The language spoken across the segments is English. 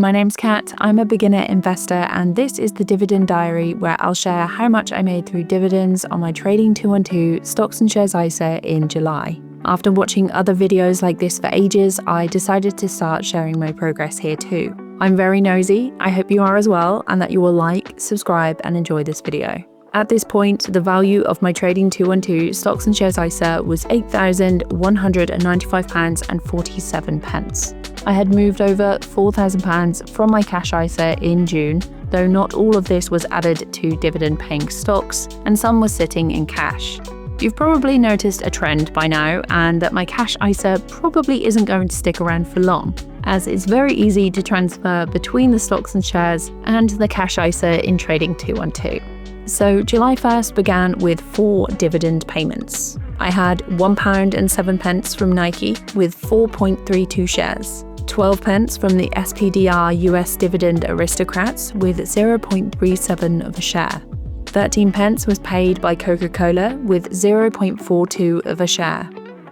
My name's Kat, I'm a beginner investor, and this is the Dividend Diary, where I'll share how much I made through dividends on my Trading212 stocks and shares ISA in July. After watching other videos like this for ages, I decided to start sharing my progress here too. I'm very nosy, I hope you are as well, and that you will like, subscribe and enjoy this video. At this point, the value of my Trading212 stocks and shares ISA was £8,195.47. I had moved over £4,000 from my cash ISA in June, though not all of this was added to dividend-paying stocks, and some was sitting in cash. You've probably noticed a trend by now, and that my cash ISA probably isn't going to stick around for long, as it's very easy to transfer between the stocks and shares and the cash ISA in Trading212. So July 1st began with 4 dividend payments. I had £1.07 from Nike with 4.32 shares, 12 pence from the SPDR US Dividend Aristocrats with 0.37 of a share. 13 pence was paid by Coca-Cola with 0.42 of a share.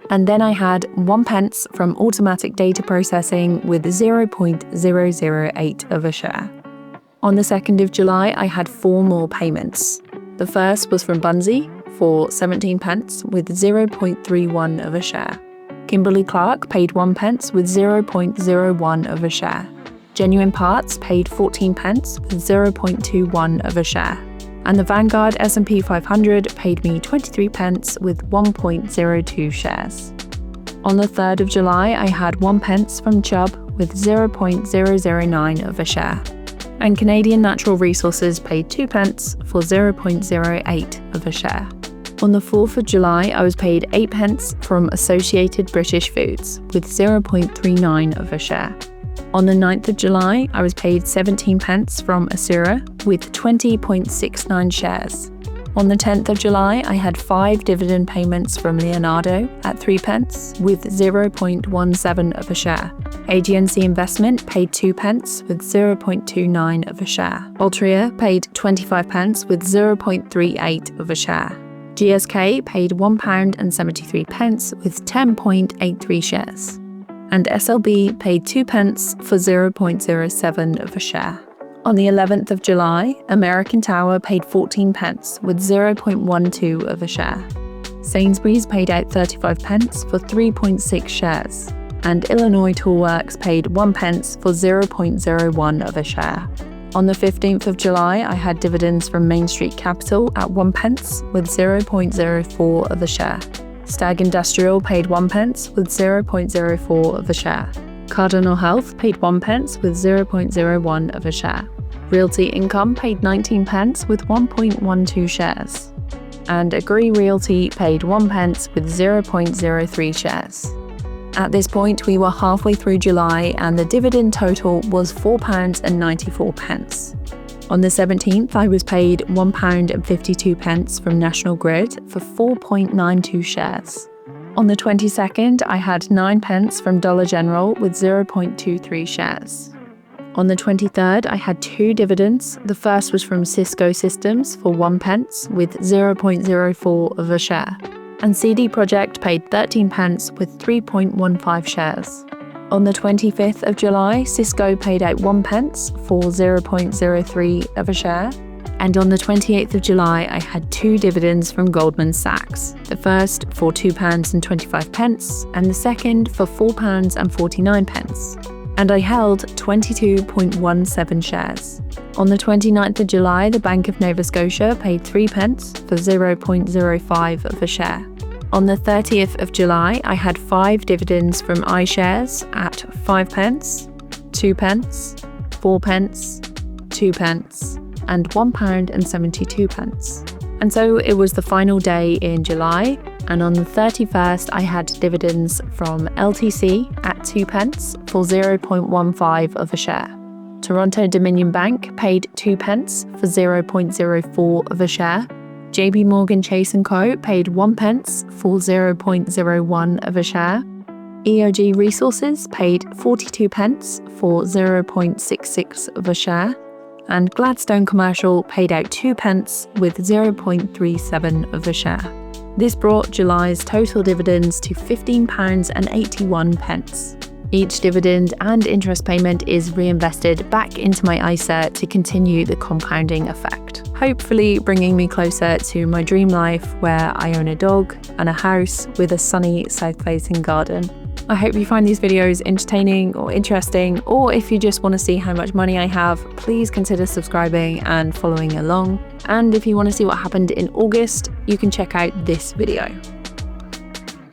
And then I had 1 pence from Automatic Data Processing with 0.008 of a share. On the 2nd of July, I had 4 more payments. The first was from Bunzee for 17 pence with 0.31 of a share. Kimberly-Clark paid 1 pence with 0.01 of a share. Genuine Parts paid 14 pence with 0.21 of a share. And the Vanguard S&P 500 paid me 23 pence with 1.02 shares. On the 3rd of July, I had 1 pence from Chubb with 0.009 of a share. And Canadian Natural Resources paid 2 pence for 0.08 of a share. On the 4th of July, I was paid 8 pence from Associated British Foods with 0.39 of a share. On the 9th of July, I was paid 17 pence from Asura with 20.69 shares. On the 10th of July, I had 5 dividend payments from Leonardo at 3 pence with 0.17 of a share. AGNC Investment paid 2 pence with 0.29 of a share. Altria paid 25 pence with 0.38 of a share. GSK paid £1.73 with 10.83 shares. And SLB paid 2 pence for 0.07 of a share. On the 11th of July, American Tower paid 14 pence with 0.12 of a share. Sainsbury's paid out 35 pence for 3.6 shares. And Illinois Toolworks paid 1 pence for 0.01 of a share. On the 15th of July, I had dividends from Main Street Capital at 1 pence with 0.04 of a share. Stag Industrial paid 1 pence with 0.04 of a share. Cardinal Health paid 1 pence with 0.01 of a share. Realty Income paid 19 pence with 1.12 shares. And Agree Realty paid 1 pence with 0.03 shares. At this point, we were halfway through July and the dividend total was £4.94. On the 17th, I was paid £1.52 from National Grid for 4.92 shares. On the 22nd, I had 9 pence from Dollar General with 0.23 shares. On the 23rd, I had 2 dividends. The first was from Cisco Systems for 1 pence with 0.04 of a share. And CD Projekt paid 13 pence with 3.15 shares. On the 25th of July, Cisco paid out 1 pence for 0.03 of a share. And on the 28th of July, I had 2 dividends from Goldman Sachs. The first for £2.25 and the second for £4.49. And I held 22.17 shares. On the 29th of July, the Bank of Nova Scotia paid 3 pence for 0.05 of a share. On the 30th of July, I had 5 dividends from iShares at 5 pence, 2 pence, 4 pence, 2 pence, and £1.72. And so it was the final day in July, and on the 31st I had dividends from LTC at 2 pence for 0.15 of a share. Toronto Dominion Bank paid 2 pence for 0.04 of a share. JP Morgan Chase & Co. paid 1 pence for 0.01 of a share. EOG Resources paid 42 pence for 0.66 of a share. And Gladstone Commercial paid out 2 pence with 0.37 of a share. This brought July's total dividends to £15.81. Each dividend and interest payment is reinvested back into my ISA to continue the compounding effect, hopefully bringing me closer to my dream life where I own a dog and a house with a sunny south-facing garden. I hope you find these videos entertaining or interesting, or if you just want to see how much money I have, please consider subscribing and following along. And if you want to see what happened in August, you can check out this video.